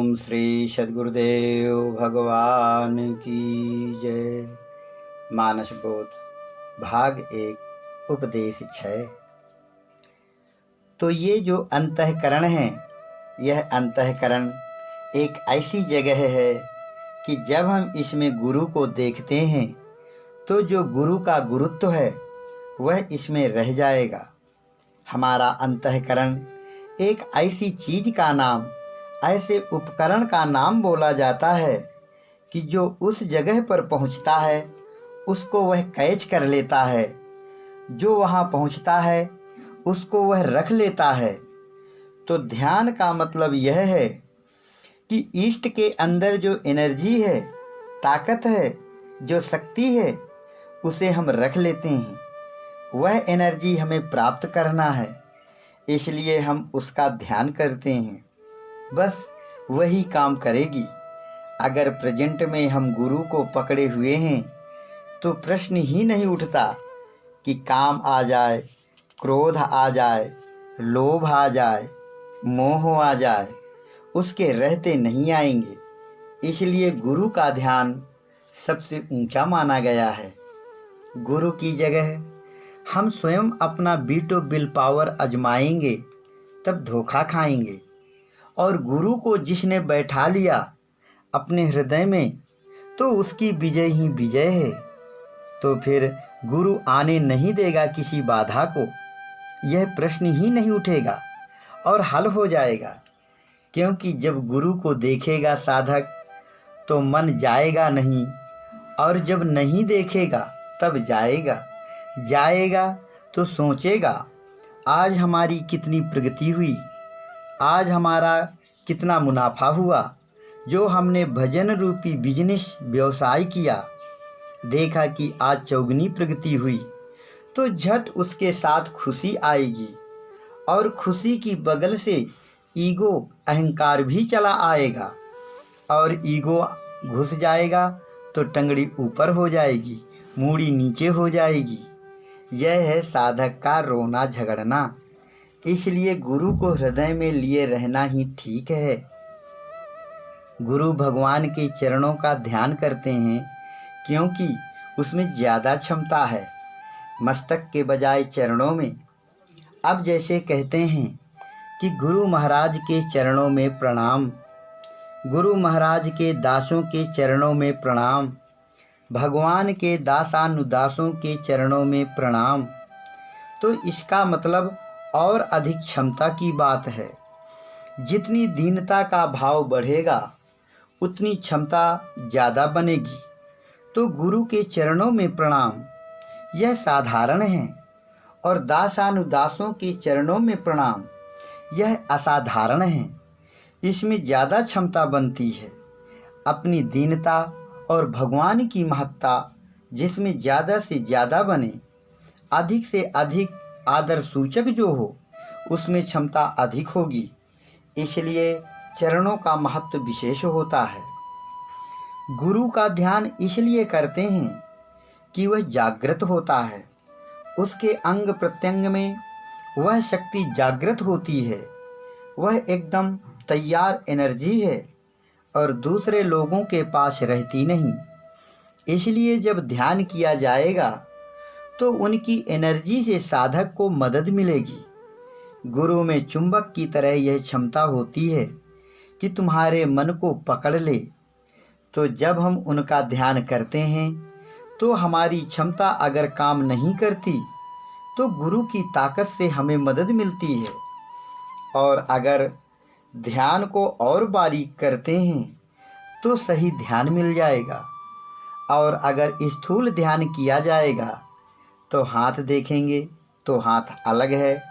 ओम श्री सद्गुरुदेव भगवान की जय। मानस बोध भाग 1 उपदेश 6। तो ये जो अंतःकरण है, यह अंतःकरण एक ऐसी जगह है कि जब हम इसमें गुरु को देखते हैं तो जो गुरु का गुरुत्व है वह इसमें रह जाएगा। हमारा अंतःकरण एक ऐसी चीज का नाम, ऐसे उपकरण का नाम बोला जाता है कि जो उस जगह पर पहुंचता है उसको वह कैच कर लेता है, जो वहां पहुंचता है उसको वह रख लेता है। तो ध्यान का मतलब यह है कि ईष्ट के अंदर जो एनर्जी है, ताकत है, जो शक्ति है, उसे हम रख लेते हैं। वह एनर्जी हमें प्राप्त करना है, इसलिए हम उसका ध्यान करते हैं। बस वही काम करेगी। अगर प्रेजेंट में हम गुरु को पकड़े हुए हैं तो प्रश्न ही नहीं उठता कि काम आ जाए, क्रोध आ जाए, लोभ आ जाए, मोह आ जाए, उसके रहते नहीं आएंगे। इसलिए गुरु का ध्यान सबसे ऊंचा माना गया है। गुरु की जगह हम स्वयं अपना बीटो बिल पावर आजमाएंगे तब धोखा खाएंगे। और गुरु को जिसने बैठा लिया अपने हृदय में तो उसकी विजय ही विजय है। तो फिर गुरु आने नहीं देगा किसी बाधा को, यह प्रश्न ही नहीं उठेगा और हल हो जाएगा। क्योंकि जब गुरु को देखेगा साधक तो मन जाएगा नहीं, और जब नहीं देखेगा तब जाएगा तो सोचेगा आज हमारी कितनी प्रगति हुई, आज हमारा कितना मुनाफा हुआ। जो हमने भजन रूपी बिजनेस व्यवसाय किया, देखा कि आज चौगुनी प्रगति हुई, तो झट उसके साथ खुशी आएगी। और खुशी की बगल से ईगो, अहंकार भी चला आएगा। और ईगो घुस जाएगा तो टंगड़ी ऊपर हो जाएगी, मूड़ी नीचे हो जाएगी। यह है साधक का रोना झगड़ना। इसलिए गुरु को हृदय में लिए रहना ही ठीक है। गुरु भगवान के चरणों का ध्यान करते हैं क्योंकि उसमें ज़्यादा क्षमता है, मस्तक के बजाय चरणों में। अब जैसे कहते हैं कि गुरु महाराज के चरणों में प्रणाम, गुरु महाराज के दासों के चरणों में प्रणाम, भगवान के दासानुदासों के चरणों में प्रणाम। तो इसका मतलब और अधिक क्षमता की बात है। जितनी दीनता का भाव बढ़ेगा उतनी क्षमता ज़्यादा बनेगी। तो गुरु के चरणों में प्रणाम यह साधारण है, और दासानुदासों के चरणों में प्रणाम यह असाधारण है। इसमें ज़्यादा क्षमता बनती है। अपनी दीनता और भगवान की महत्ता जिसमें ज़्यादा से ज़्यादा बने, अधिक से अधिक आदर सूचक जो हो, उसमें क्षमता अधिक होगी। इसलिए चरणों का महत्व विशेष होता है। गुरु का ध्यान इसलिए करते हैं कि वह जागृत होता है, उसके अंग प्रत्यंग में वह शक्ति जागृत होती है। वह एकदम तैयार एनर्जी है और दूसरे लोगों के पास रहती नहीं। इसलिए जब ध्यान किया जाएगा तो उनकी एनर्जी से साधक को मदद मिलेगी। गुरु में चुंबक की तरह यह क्षमता होती है कि तुम्हारे मन को पकड़ ले। तो जब हम उनका ध्यान करते हैं तो हमारी क्षमता अगर काम नहीं करती तो गुरु की ताकत से हमें मदद मिलती है। और अगर ध्यान को और बारीक करते हैं तो सही ध्यान मिल जाएगा। और अगर स्थूल ध्यान किया जाएगा तो हाथ देखेंगे तो हाथ अलग है,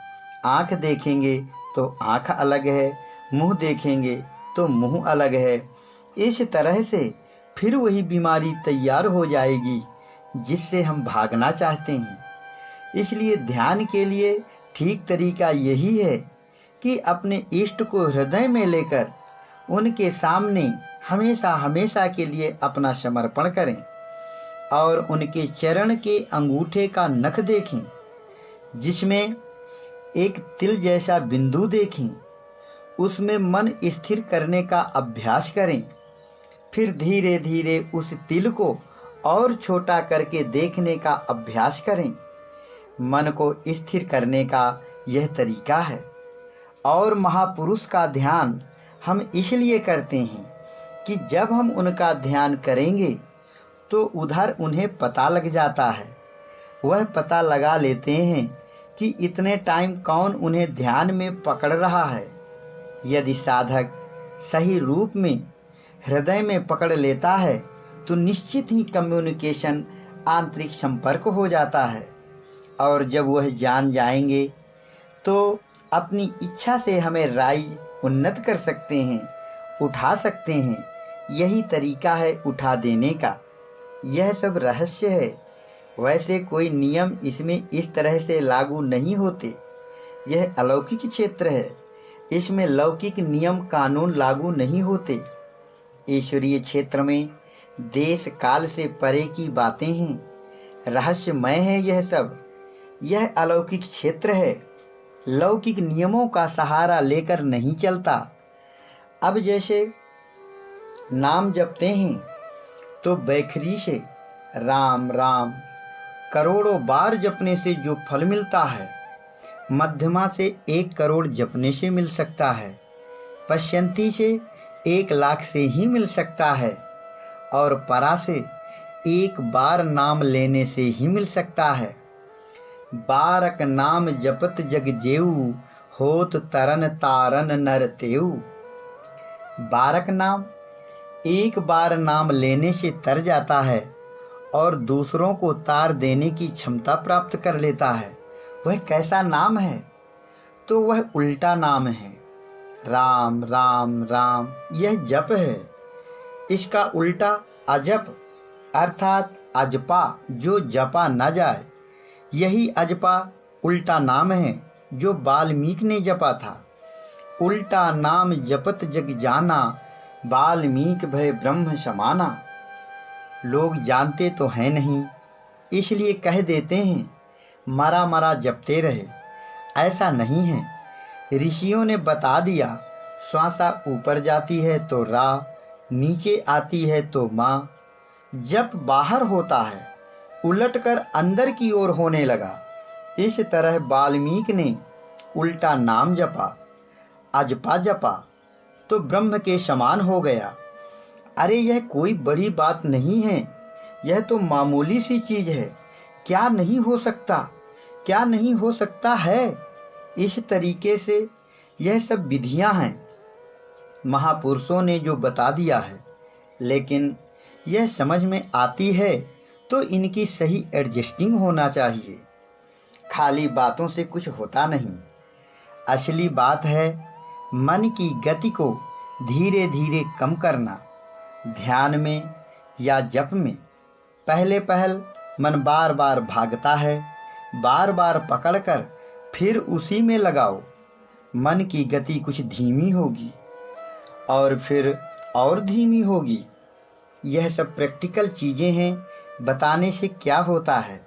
आँख देखेंगे तो आँख अलग है, मुंह देखेंगे तो मुंह अलग है। इस तरह से फिर वही बीमारी तैयार हो जाएगी जिससे हम भागना चाहते हैं। इसलिए ध्यान के लिए ठीक तरीका यही है कि अपने इष्ट को हृदय में लेकर उनके सामने हमेशा हमेशा के लिए अपना समर्पण करें और उनके चरण के अंगूठे का नख देखें, जिसमें एक तिल जैसा बिंदु देखें। उसमें मन स्थिर करने का अभ्यास करें। फिर धीरे धीरे उस तिल को और छोटा करके देखने का अभ्यास करें। मन को स्थिर करने का यह तरीका है। और महापुरुष का ध्यान हम इसलिए करते हैं कि जब हम उनका ध्यान करेंगे तो उधर उन्हें पता लग जाता है। वह पता लगा लेते हैं कि इतने टाइम कौन उन्हें ध्यान में पकड़ रहा है। यदि साधक सही रूप में हृदय में पकड़ लेता है तो निश्चित ही कम्युनिकेशन, आंतरिक संपर्क हो जाता है। और जब वह जान जाएंगे तो अपनी इच्छा से हमें राइज उन्नत कर सकते हैं, उठा सकते हैं। यही तरीका है उठा देने का। यह सब रहस्य है। वैसे कोई नियम इसमें इस तरह से लागू नहीं होते। यह अलौकिक क्षेत्र है। इसमें लौकिक नियम कानून लागू नहीं होते। ईश्वरीय क्षेत्र में देश काल से परे की बातें हैं। रहस्यमय है यह सब। यह अलौकिक क्षेत्र है। लौकिक नियमों का सहारा लेकर नहीं चलता। अब जैसे नाम जपते हैं तो बैखरी से राम राम करोड़ों बार जपने से जो फल मिलता है, मध्यमा से 1 करोड़ जपने से मिल सकता है, पश्यंती से 1 लाख से ही मिल सकता है, और परा से 1 बार नाम लेने से ही मिल सकता है। बारक नाम जपत जग जेऊ, होत तरन तारन नर तेऊ। बारक नाम 1 बार नाम लेने से तर जाता है और दूसरों को तार देने की क्षमता प्राप्त कर लेता है। वह कैसा नाम है? तो वह उल्टा नाम है। राम राम राम यह जप है। इसका उल्टा अजप अर्थात अजपा, जो जपा न जाए। यही अजपा उल्टा नाम है जो वाल्मीकि ने जपा था। उल्टा नाम जपत जग जाना, वाल्मीकि भय ब्रह्म समाना। लोग जानते तो हैं नहीं, इसलिए कह देते हैं मरा मरा जपते रहे। ऐसा नहीं है। ऋषियों ने बता दिया, श्वासा ऊपर जाती है तो रा, नीचे आती है तो माँ। जप बाहर होता है, उलटकर अंदर की ओर होने लगा। इस तरह वाल्मीकि ने उल्टा नाम जपा, अजपा जपा, तो ब्रह्म के समान हो गया। अरे यह कोई बड़ी बात नहीं है। यह तो मामूली सी चीज है। क्या नहीं हो सकता, क्या नहीं हो सकता है। इस तरीके से यह सब विधियां हैं, महापुरुषों ने जो बता दिया है। लेकिन यह समझ में आती है तो इनकी सही एडजस्टिंग होना चाहिए। खाली बातों से कुछ होता नहीं। असली बात है मन की गति को धीरे धीरे कम करना। ध्यान में या जप में पहले पहल मन बार बार भागता है, बार बार पकड़कर फिर उसी में लगाओ। मन की गति कुछ धीमी होगी और फिर और धीमी होगी। यह सब प्रैक्टिकल चीज़ें हैं, बताने से क्या होता है।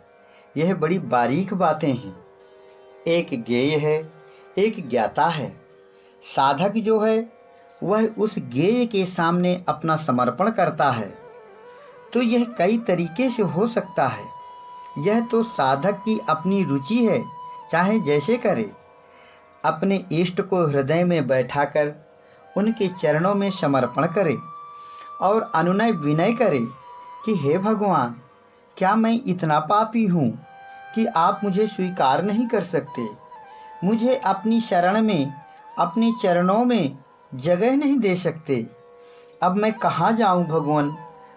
यह बड़ी बारीक बातें हैं। एक ज्ञेय है, एक ज्ञाता है। साधक जो है वह उस ज्ञेय के सामने अपना समर्पण करता है। तो यह कई तरीके से हो सकता है। यह तो साधक की अपनी रुचि है, चाहे जैसे करे। अपने इष्ट को हृदय में बैठाकर उनके चरणों में समर्पण करे और अनुनय विनय करे कि हे भगवान, क्या मैं इतना पापी हूँ कि आप मुझे स्वीकार नहीं कर सकते? मुझे अपनी शरण में, अपने चरणों में जगह नहीं दे सकते। अब मैं कहाँ जाऊँ भगवान?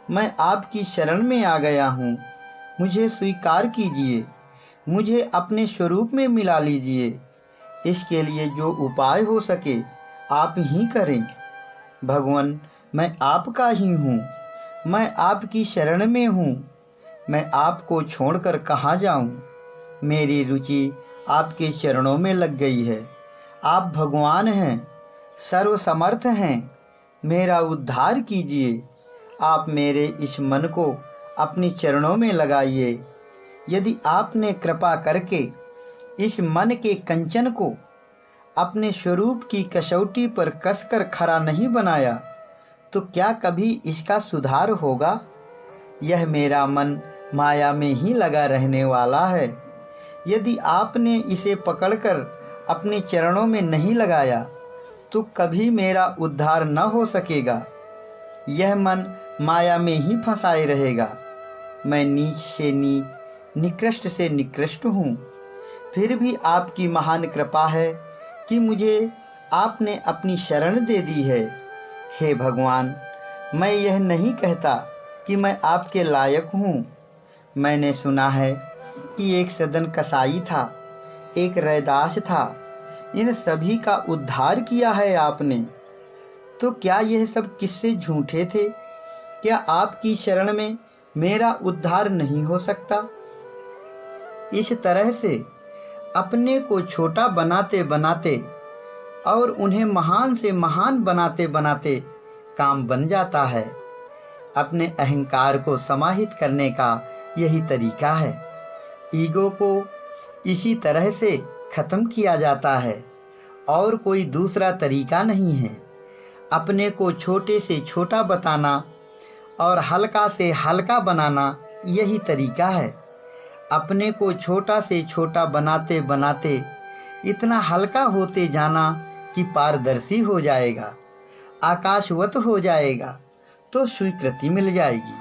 मैं आपकी शरण में आ गया हूँ। मुझे स्वीकार कीजिए, मुझे अपने स्वरूप में मिला लीजिए। इसके लिए जो उपाय हो सके आप ही करें। भगवान, मैं आपका ही हूँ, मैं आपकी शरण में हूँ। मैं आपको छोड़कर कहाँ जाऊँ? मेरी रुचि आपके चरणों में लग गई है। आप भगवान हैं, सर्वसमर्थ हैं। मेरा उद्धार कीजिए। आप मेरे इस मन को अपने चरणों में लगाइए। यदि आपने कृपा करके इस मन के कंचन को अपने स्वरूप की कसौटी पर कसकर खरा नहीं बनाया तो क्या कभी इसका सुधार होगा? यह मेरा मन माया में ही लगा रहने वाला है। यदि आपने इसे पकड़कर अपने चरणों में नहीं लगाया तो कभी मेरा उद्धार न हो सकेगा। यह मन माया में ही फंसाए रहेगा। मैं नीच से नीच, निकृष्ट से निकृष्ट हूँ। फिर भी आपकी महान कृपा है कि मुझे आपने अपनी शरण दे दी है। हे भगवान, मैं यह नहीं कहता कि मैं आपके लायक हूँ। मैंने सुना है कि एक सदन कसाई था, एक रैदास था, इन सभी का उद्धार किया है आपने। तो क्या यह सब किस्से झूठे थे? क्या आपकी शरण में मेरा उद्धार नहीं हो सकता? इस तरह से अपने को छोटा बनाते बनाते और उन्हें महान से महान बनाते बनाते काम बन जाता है। अपने अहंकार को समाहित करने का यही तरीका है। ईगो को इसी तरह से खत्म किया जाता है और कोई दूसरा तरीका नहीं है। अपने को छोटे से छोटा बताना और हल्का से हल्का बनाना यही तरीका है। अपने को छोटा से छोटा बनाते बनाते इतना हल्का होते जाना कि पारदर्शी हो जाएगा, आकाशवत हो जाएगा, तो स्वीकृति मिल जाएगी।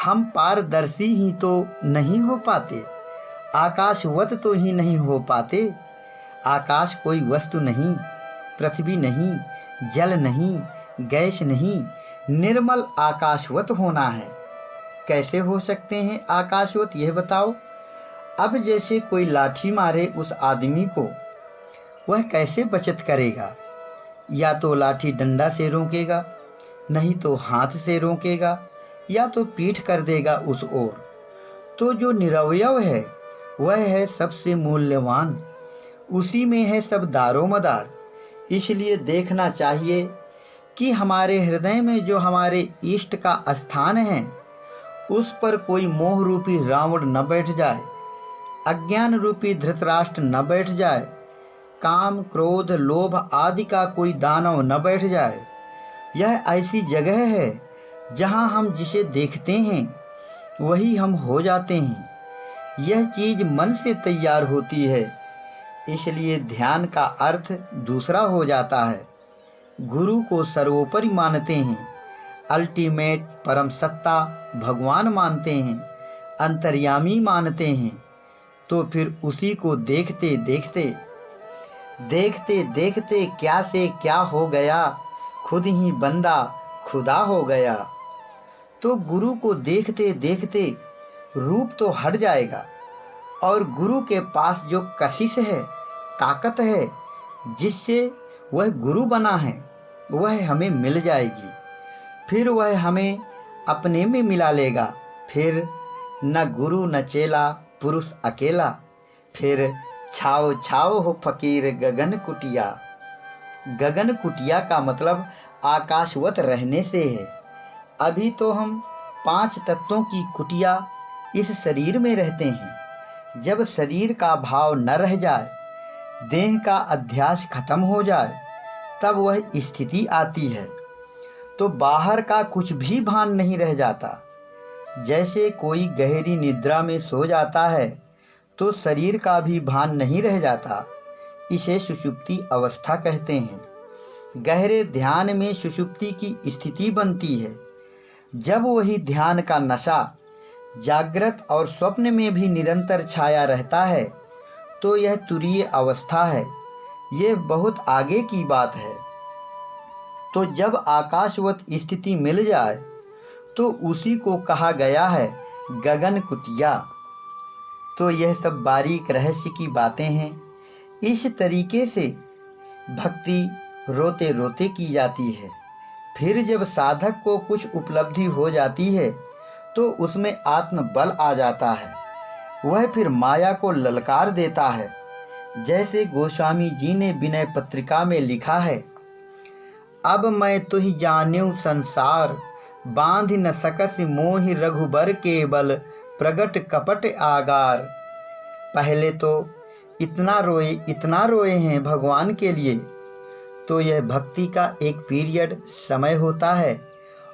हम पारदर्शी ही तो नहीं हो पाते, आकाशवत तो ही नहीं हो पाते। आकाश कोई वस्तु नहीं, पृथ्वी नहीं, जल नहीं, गैस नहीं, निर्मल आकाशवत होना है। कैसे हो सकते हैं आकाशवत, यह बताओ। अब जैसे कोई लाठी मारे उस आदमी को, वह कैसे बचत करेगा? या तो लाठी डंडा से रोकेगा, नहीं तो हाथ से रोकेगा, या तो पीठ कर देगा उस ओर। तो जो निरवयव है वह है सबसे मूल्यवान, उसी में है सब दारोमदार। इसलिए देखना चाहिए कि हमारे हृदय में जो हमारे इष्ट का स्थान है उस पर कोई मोह रूपी रावण न बैठ जाए, अज्ञान रूपी धृतराष्ट्र न बैठ जाए, काम क्रोध लोभ आदि का कोई दानव न बैठ जाए। यह ऐसी जगह है जहाँ हम जिसे देखते हैं वही हम हो जाते हैं। यह चीज मन से तैयार होती है, इसलिए ध्यान का अर्थ दूसरा हो जाता है। गुरु को सर्वोपरि मानते हैं, अल्टीमेट परम सत्ता भगवान मानते हैं, अंतर्यामी मानते हैं। तो फिर उसी को देखते देखते देखते देखते क्या से क्या हो गया, खुद ही बंदा खुदा हो गया। तो गुरु को देखते देखते रूप तो हट जाएगा और गुरु के पास जो कशिश है, ताकत है, जिससे वह गुरु बना है, वह हमें मिल जाएगी। फिर वह हमें अपने में मिला लेगा। फिर न गुरु न चेला, पुरुष अकेला। फिर छाओ छाओ हो फकीर गगन कुटिया। गगन कुटिया का मतलब आकाशवत रहने से है। अभी तो हम 5 तत्वों की कुटिया इस शरीर में रहते हैं। जब शरीर का भाव न रह जाए, देह का अध्यास खत्म हो जाए, तब वह स्थिति आती है। तो बाहर का कुछ भी भान नहीं रह जाता। जैसे कोई गहरी निद्रा में सो जाता है तो शरीर का भी भान नहीं रह जाता। इसे सुषुप्ति अवस्था कहते हैं। गहरे ध्यान में सुषुप्ति की स्थिति बनती है। जब वही ध्यान का नशा जागृत और स्वप्न में भी निरंतर छाया रहता है तो यह तुरीय अवस्था है। ये बहुत आगे की बात है। तो जब आकाशवत स्थिति मिल जाए तो उसी को कहा गया है गगन कुटिया। तो यह सब बारीक रहस्य की बातें हैं। इस तरीके से भक्ति रोते रोते की जाती है। फिर जब साधक को कुछ उपलब्धि हो जाती है तो उसमें आत्मबल आ जाता है। वह फिर माया को ललकार देता है। जैसे गोस्वामी जी ने विनय पत्रिका में लिखा है, अब मैं तुहि जान्यू संसार, बांध न सकस मोहि रघुबर के बल, प्रगट कपट आगार। पहले तो इतना रोए हैं भगवान के लिए, तो यह भक्ति का एक पीरियड समय होता है।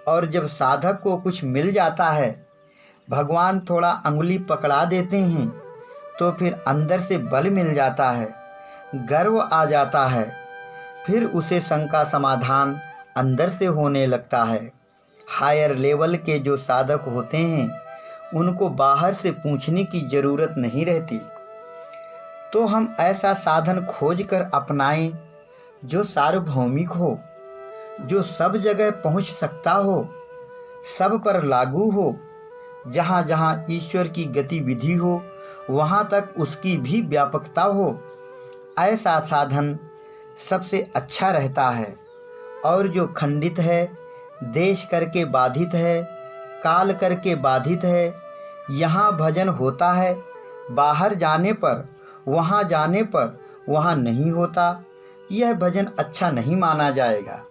और जब साधक को कुछ मिल जाता है, भगवान थोड़ा अंगुली पकड़ा देते हैं, तो फिर अंदर से बल मिल जाता है, गर्व आ जाता है, फिर उसे शंका समाधान अंदर से होने लगता है। हायर लेवल के जो साधक होते हैं, उनको बाहर से पूछने की ज़रूरत नहीं रहती। तो हम ऐसा साधन खोज कर अपनाएं जो सार्वभौमिक हो, जो सब जगह पहुंच सकता हो, सब पर लागू हो। जहाँ जहाँ ईश्वर की गतिविधि हो, वहाँ तक उसकी भी व्यापकता हो। ऐसा साधन सबसे अच्छा रहता है। और जो खंडित है, देश करके बाधित है, काल करके बाधित है, यहाँ भजन होता है, बाहर जाने पर, वहाँ जाने पर वहाँ नहीं होता, यह भजन अच्छा नहीं माना जाएगा।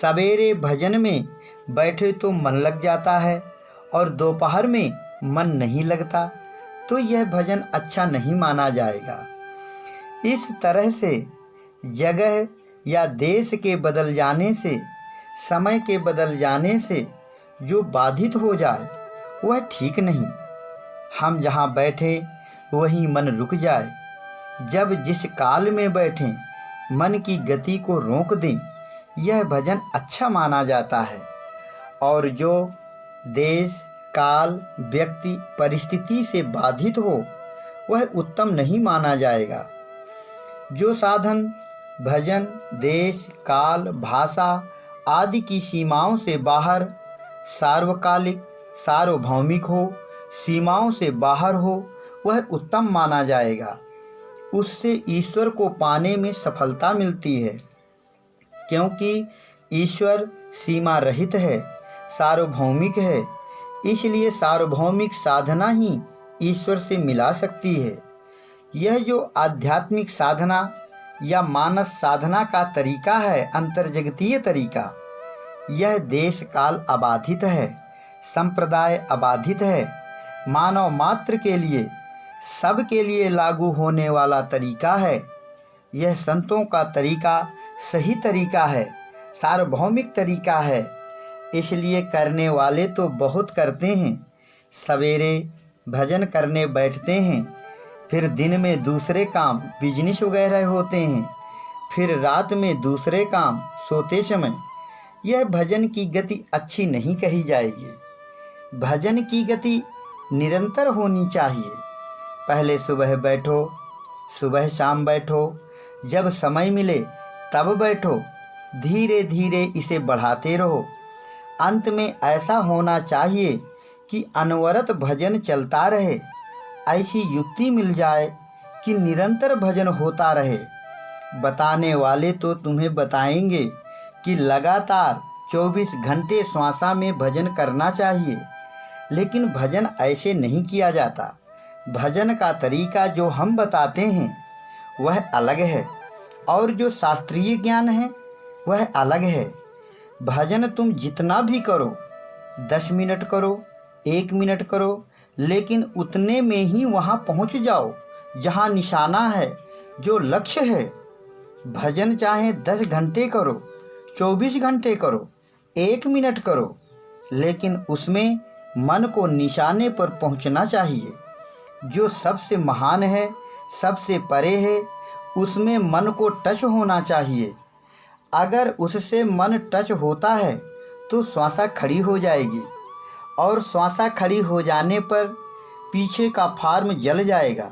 सवेरे भजन में बैठे तो मन लग जाता है और दोपहर में मन नहीं लगता, तो यह भजन अच्छा नहीं माना जाएगा। इस तरह से जगह या देश के बदल जाने से, समय के बदल जाने से जो बाधित हो जाए, वह ठीक नहीं। हम जहाँ बैठे वहीं मन रुक जाए। जब जिस काल में बैठें, मन की गति को रोक दें, यह भजन अच्छा माना जाता है। और जो देश, काल, व्यक्ति, परिस्थिति से बाधित हो, वह उत्तम नहीं माना जाएगा। जो साधन भजन देश, काल, भाषा आदि की सीमाओं से बाहर, सार्वकालिक, सार्वभौमिक हो, सीमाओं से बाहर हो, वह उत्तम माना जाएगा। उससे ईश्वर को पाने में सफलता मिलती है, क्योंकि ईश्वर सीमा रहित है, सार्वभौमिक है। इसलिए सार्वभौमिक साधना ही ईश्वर से मिला सकती है। यह जो आध्यात्मिक साधना या मानस साधना का तरीका है, अंतर्जगतीय तरीका, यह देश काल अबाधित है, संप्रदाय अबाधित है, मानव मात्र के लिए, सब के लिए लागू होने वाला तरीका है। यह संतों का तरीका सही तरीका है, सार्वभौमिक तरीका है। इसलिए करने वाले तो बहुत करते हैं। सवेरे भजन करने बैठते हैं, फिर दिन में दूसरे काम, बिजनेस वगैरह होते हैं, फिर रात में दूसरे काम, सोते समय। यह भजन की गति अच्छी नहीं कही जाएगी। भजन की गति निरंतर होनी चाहिए। पहले सुबह बैठो, सुबह शाम बैठो, जब समय मिले तब बैठो, धीरे धीरे इसे बढ़ाते रहो। अंत में ऐसा होना चाहिए कि अनवरत भजन चलता रहे। ऐसी युक्ति मिल जाए कि निरंतर भजन होता रहे। बताने वाले तो तुम्हें बताएंगे कि लगातार 24 घंटे श्वासा में भजन करना चाहिए, लेकिन भजन ऐसे नहीं किया जाता। भजन का तरीका जो हम बताते हैं वह अलग है, और जो शास्त्रीय ज्ञान है वह अलग है। भजन तुम जितना भी करो, 10 मिनट करो, 1 मिनट करो, लेकिन उतने में ही वहाँ पहुँच जाओ जहाँ निशाना है, जो लक्ष्य है। भजन चाहे 10 घंटे करो, 24 घंटे करो, 1 मिनट करो, लेकिन उसमें मन को निशाने पर पहुँचना चाहिए। जो सबसे महान है, सबसे परे है, उसमें मन को टच होना चाहिए। अगर उससे मन टच होता है तो श्वासा खड़ी हो जाएगी, और श्वासा खड़ी हो जाने पर पीछे का फॉर्म जल जाएगा,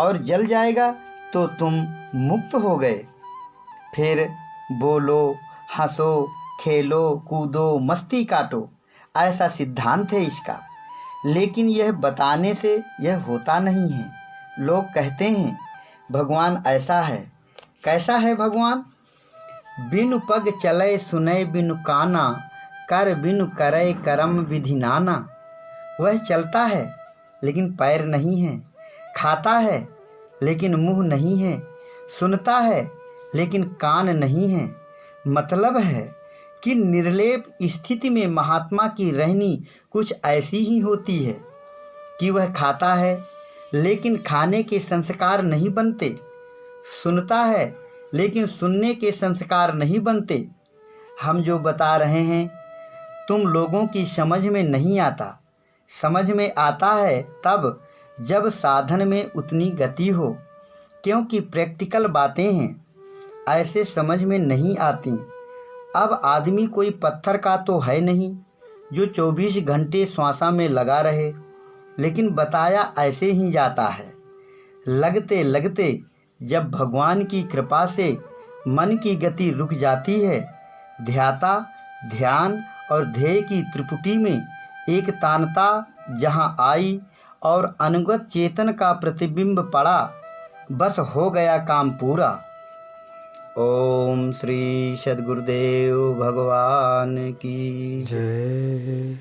और जल जाएगा तो तुम मुक्त हो गए। फिर बोलो, हंसो, खेलो, कूदो, मस्ती काटो, ऐसा सिद्धांत है इसका। लेकिन यह बताने से यह होता नहीं है। लोग कहते हैं भगवान ऐसा है। कैसा है भगवान? बिनु पग चले सुनय बिनु काना, कर बिनु करे करम विधि नाना। वह चलता है लेकिन पैर नहीं है, खाता है लेकिन मुंह नहीं है, सुनता है लेकिन कान नहीं है। मतलब है कि निर्लेप स्थिति में महात्मा की रहनी कुछ ऐसी ही होती है कि वह खाता है, लेकिन खाने के संस्कार नहीं बनते, सुनता है लेकिन सुनने के संस्कार नहीं बनते। हम जो बता रहे हैं तुम लोगों की समझ में नहीं आता। समझ में आता है तब जब साधन में उतनी गति हो, क्योंकि प्रैक्टिकल बातें हैं, ऐसे समझ में नहीं आती। अब आदमी कोई पत्थर का तो है नहीं जो 24 घंटे श्वासा में लगा रहे, लेकिन बताया ऐसे ही जाता है। लगते लगते जब भगवान की कृपा से मन की गति रुक जाती है, ध्याता ध्यान और ध्येय की त्रिपुटी में एक तानता जहाँ आई और अनुगत चेतन का प्रतिबिंब पड़ा, बस हो गया काम पूरा। ओम श्री सद्गुरुदेव भगवान की जय।